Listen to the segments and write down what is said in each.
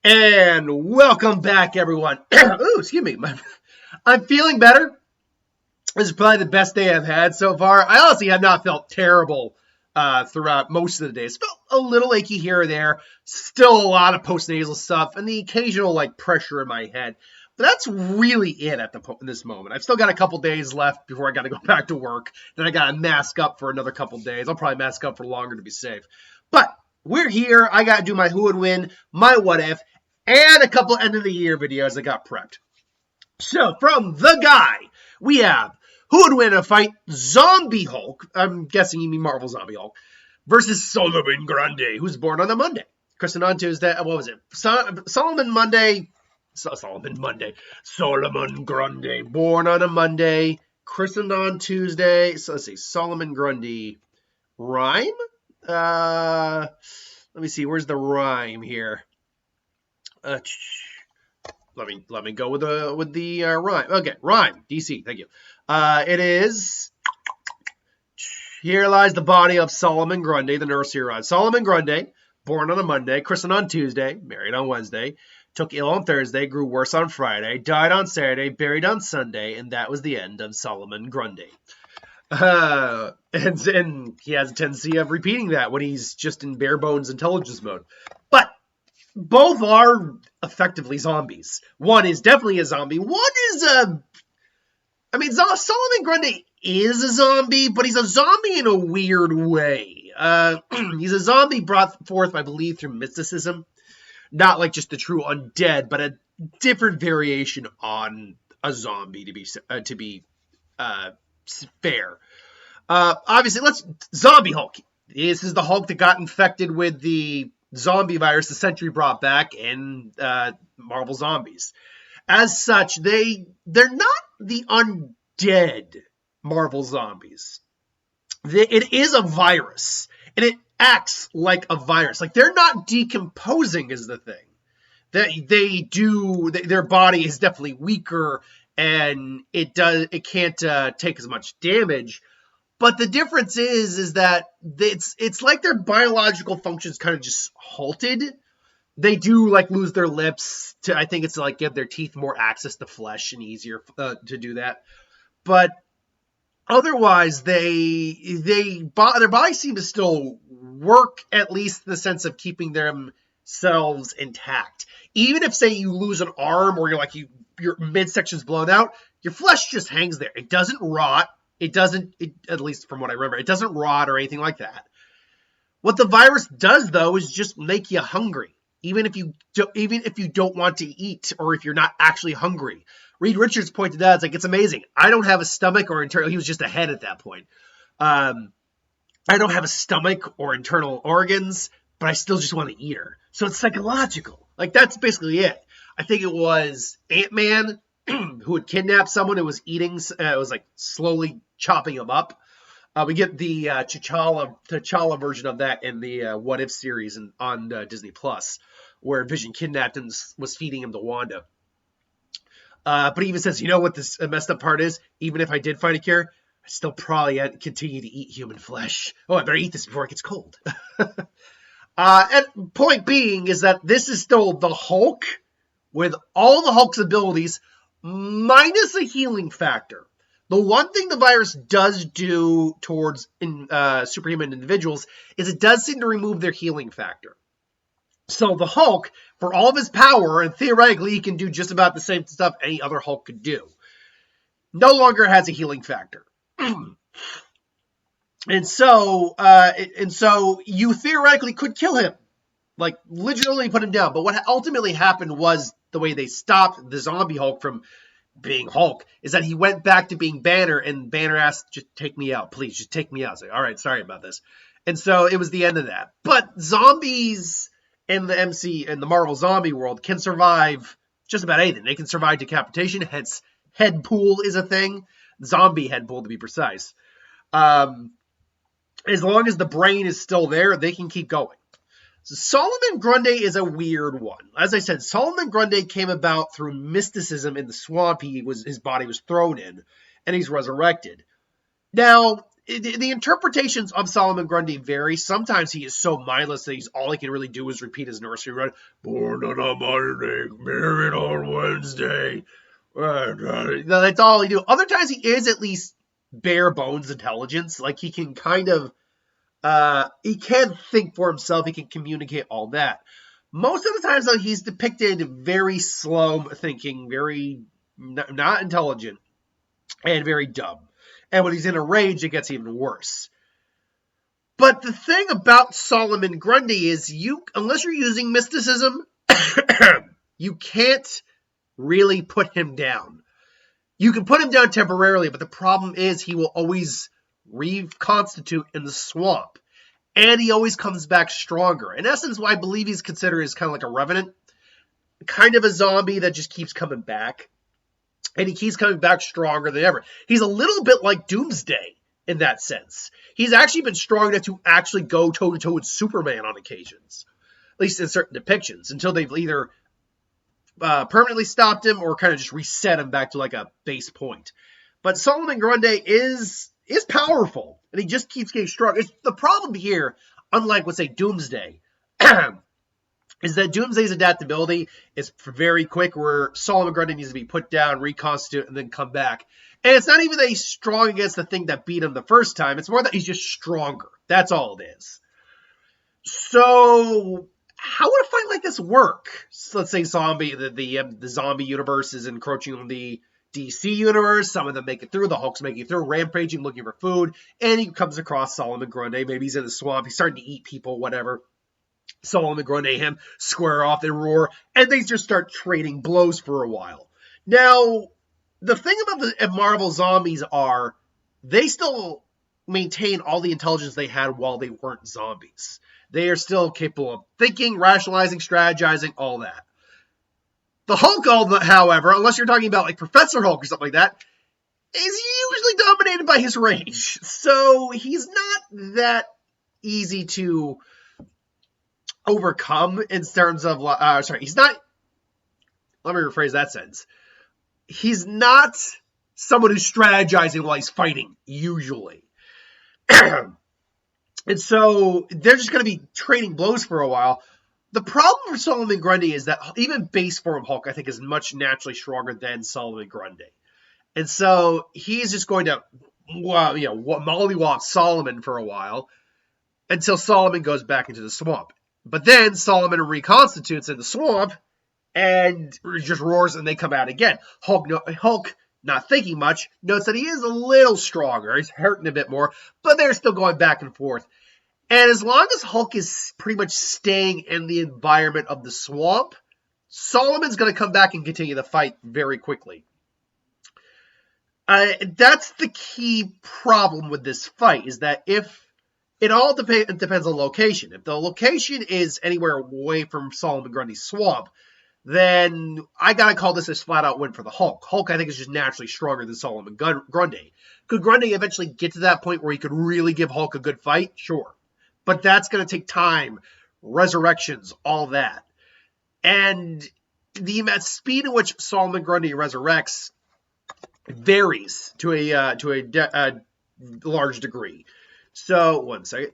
And welcome back, everyone. Ooh, excuse me. I'm feeling better. This is probably the best day I've had so far. I honestly have not felt terrible throughout most of the days. Felt a little achy here or there. Still a lot of postnasal stuff and the occasional pressure in my head. But that's really it at this moment. I've still got a couple days left before I got to go back to work. Then I got to mask up for another couple days. I'll probably mask up for longer to be safe. But we're here. I got to do my who would win, my what if, and a couple end of the year videos I got prepped. So from the guy, we have who would win a fight? Zombie Hulk, I'm guessing you mean Marvel Zombie Hulk, versus Solomon Grundy, who's born on a Monday. Christened on Tuesday, what was it? Solomon Grundy, born on a Monday, christened on Tuesday. So let's see, Solomon Grundy. Rhyme? Let me see, where's the rhyme here? Let me go with the rhyme. Okay, rhyme. DC, thank you. It is, here lies the body of Solomon Grundy, the nurse here on Solomon Grundy, born on a Monday, christened on Tuesday, married on Wednesday, took ill on Thursday, grew worse on Friday, died on Saturday, buried on Sunday, and that was the end of Solomon Grundy. And he has a tendency of repeating that when he's just in bare bones intelligence mode. But both are effectively zombies. One is definitely a zombie. One is Solomon Grundy is a zombie, but he's a zombie in a weird way. He's a zombie brought forth, I believe, through mysticism. Not like just the true undead, but a different variation on a zombie to be fair. Obviously, Zombie Hulk. This is the Hulk that got infected with the zombie virus the Century brought back in Marvel Zombies. As such, they're not the undead Marvel Zombies. It is a virus, and it acts like a virus. Like, they're not decomposing is the thing. Their body is definitely weaker, and it can't take as much damage. But the difference is that it's like their biological functions kind of just halted. They do lose their lips to, I think it's to give their teeth more access to flesh and easier to do that. But otherwise, their bodies seem to still work, at least in the sense of keeping themselves intact. Even if, say, you lose an arm or your midsection's blown out, your flesh just hangs there. It doesn't rot. At least from what I remember, it doesn't rot or anything like that. What the virus does, though, is just make you hungry, even if you don't want to eat or if you're not actually hungry. Reed Richards pointed out, it's amazing. I don't have a stomach or internal. He was just a head at that point. I don't have a stomach or internal organs, but I still just want to eat her. So it's psychological. That's basically it. I think it was Ant-Man who had kidnapped someone who was eating. It was slowly chopping him up. We get the T'Challa version of that in the What If series on Disney Plus, where Vision kidnapped him and was feeding him to Wanda. But he even says, you know what this messed up part is? Even if I did find a cure, I still probably continue to eat human flesh. Oh, I better eat this before it gets cold. And point being is that this is still the Hulk with all the Hulk's abilities minus a healing factor. The one thing the virus does do towards superhuman individuals is it does seem to remove their healing factor. So the Hulk, for all of his power, and theoretically he can do just about the same stuff any other Hulk could do, no longer has a healing factor. And so you theoretically could kill him. Literally put him down. But what ultimately happened was the way they stopped the zombie Hulk from being Hulk is that he went back to being Banner, and Banner asked, just take me out, please, just take me out. It's all right, sorry about this. And so it was the end of that. But zombies in the Marvel zombie world can survive just about anything. They can survive decapitation, hence head pool is a thing. Zombie head pool, to be precise. As long as the brain is still there, they can keep going. So Solomon Grundy is a weird one. As I said, Solomon Grundy came about through mysticism in the swamp his body was thrown in, and he's resurrected. Now, the interpretations of Solomon Grundy vary. Sometimes he is so mindless that all he can really do is repeat his nursery rhyme. Born on a Monday, married on Wednesday. That's all he do. Other times he is at least bare bones intelligence. Like he can kind of, he can think for himself. He can communicate all that. Most of the times though, he's depicted very slow thinking, very not intelligent, and very dumb. And when he's in a rage, it gets even worse. But the thing about Solomon Grundy is unless you're using mysticism, you can't really put him down. You can put him down temporarily, but the problem is he will always reconstitute in the swamp. And he always comes back stronger. In essence, what I believe he's considered is kind of like a revenant. Kind of a zombie that just keeps coming back. And he keeps coming back stronger than ever. He's a little bit like Doomsday in that sense. He's actually been strong enough to actually go toe-to-toe with Superman on occasions. At least in certain depictions. Until they've either permanently stopped him or kind of just reset him back to like a base point. But Solomon Grundy is powerful. And he just keeps getting stronger. The problem here, unlike, let's say, Doomsday, is that Doomsday's adaptability is very quick, where Solomon Grundy needs to be put down, reconstitute, and then come back. And it's not even that he's strong against the thing that beat him the first time. It's more that he's just stronger. That's all it is. So, how would a fight like this work? So let's say the zombie universe is encroaching on the DC universe. Some of them make it through. The Hulk's making it through, rampaging, looking for food. And he comes across Solomon Grundy. Maybe he's in the swamp. He's starting to eat people, whatever. Solomon Grundy him square off and roar, and they just start trading blows for a while. Now, the thing about the Marvel zombies are they still maintain all the intelligence they had while they weren't zombies. They are still capable of thinking, rationalizing, strategizing, all that. The Hulk, however, unless you're talking about like Professor Hulk or something like that, is usually dominated by his rage. So he's not that easy to overcome in terms of, he's not, let me rephrase that sentence. He's not someone who's strategizing while he's fighting, usually. And so they're just going to be trading blows for a while. The problem for Solomon Grundy is that even base form Hulk, I think, is much naturally stronger than Solomon Grundy. And so he's just going to, mollywop Solomon for a while until Solomon goes back into the swamp. But then Solomon reconstitutes in the swamp and just roars and they come out again. Hulk, not thinking much, notes that he is a little stronger. He's hurting a bit more, but they're still going back and forth. And as long as Hulk is pretty much staying in the environment of the swamp, Solomon's going to come back and continue the fight very quickly. That's the key problem with this fight, is that if it all depends on location. If the location is anywhere away from Solomon Grundy's swamp, then I gotta call this a flat-out win for the Hulk. Hulk, I think, is just naturally stronger than Solomon Grundy. Could Grundy eventually get to that point where he could really give Hulk a good fight? Sure. But that's going to take time, resurrections, all that. And the speed at which Solomon Grundy resurrects varies to a large degree. So, one second.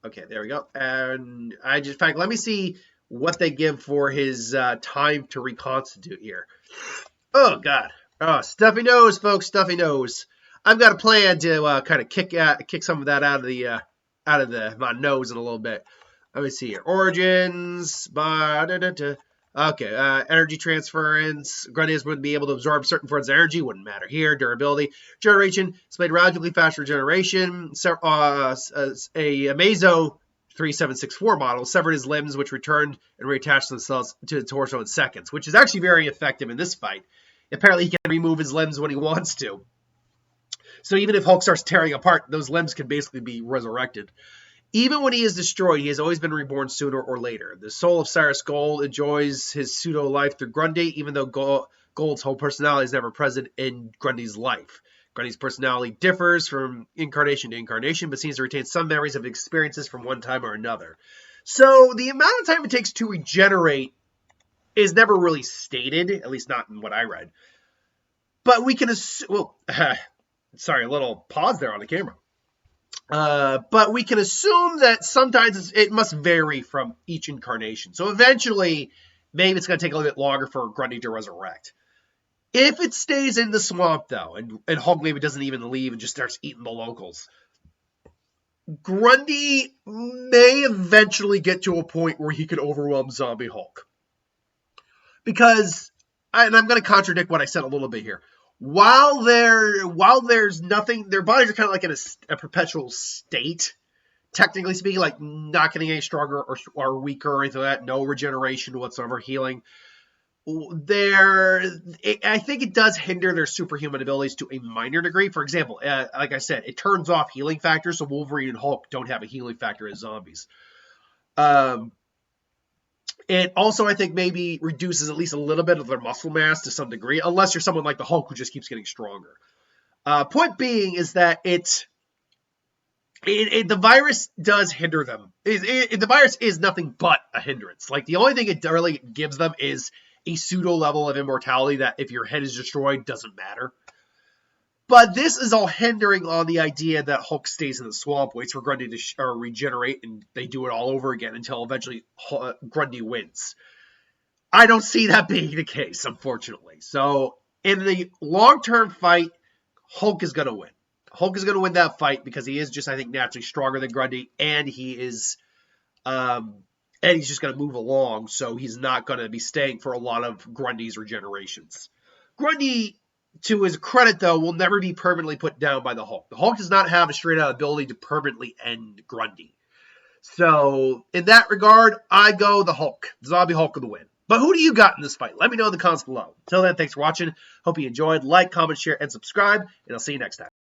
Okay, there we go. And in fact, let me see what they give for his time to reconstitute here. Oh, God. Oh, stuffy nose, folks, stuffy nose. I've got a plan to kind of kick some of that out of my nose in a little bit. Let me see here. Origins. Okay, energy transference. Grundy would be able to absorb certain forms of energy. Wouldn't matter here. Durability. Generation. Displayed radically faster generation. A Mazo 3764 model severed his limbs, which returned and reattached themselves to the torso in seconds, which is actually very effective in this fight. Apparently, he can remove his limbs when he wants to. So even if Hulk starts tearing apart, those limbs can basically be resurrected. Even when he is destroyed, he has always been reborn sooner or later. The soul of Cyrus Gold enjoys his pseudo-life through Grundy, even though Gold's whole personality is never present in Grundy's life. Grundy's personality differs from incarnation to incarnation, but seems to retain some memories of experiences from one time or another. So the amount of time it takes to regenerate is never really stated, at least not in what I read. But we can assume... Well, sorry, a little pause there on the camera. But we can assume that sometimes it must vary from each incarnation. So eventually, maybe it's going to take a little bit longer for Grundy to resurrect. If it stays in the swamp, though, and Hulk maybe doesn't even leave and just starts eating the locals, Grundy may eventually get to a point where he could overwhelm Zombie Hulk. Because, and I'm going to contradict what I said a little bit here. While there's nothing, their bodies are kind of like in a perpetual state, technically speaking, like not getting any stronger or weaker or anything like that, no regeneration whatsoever, healing. I think it does hinder their superhuman abilities to a minor degree. For example, like I said, it turns off healing factors, so Wolverine and Hulk don't have a healing factor as zombies. It also, I think, maybe reduces at least a little bit of their muscle mass to some degree, unless you're someone like the Hulk who just keeps getting stronger. Point being is that the virus does hinder them. The virus is nothing but a hindrance. Like, the only thing it really gives them is a pseudo level of immortality that if your head is destroyed, doesn't matter. But this is all hindering on the idea that Hulk stays in the swamp, waits for Grundy to regenerate, and they do it all over again until eventually Grundy wins. I don't see that being the case, unfortunately. So in the long-term fight, Hulk is going to win. Hulk is going to win that fight because he is just, I think, naturally stronger than Grundy, and he's just going to move along, so he's not going to be staying for a lot of Grundy's regenerations. Grundy, to his credit, though, will never be permanently put down by the Hulk. The Hulk does not have a straight-out ability to permanently end Grundy. So, in that regard, I go the Hulk. Zombie Hulk of the win. But who do you got in this fight? Let me know in the comments below. Until then, thanks for watching. Hope you enjoyed. Like, comment, share, and subscribe, and I'll see you next time.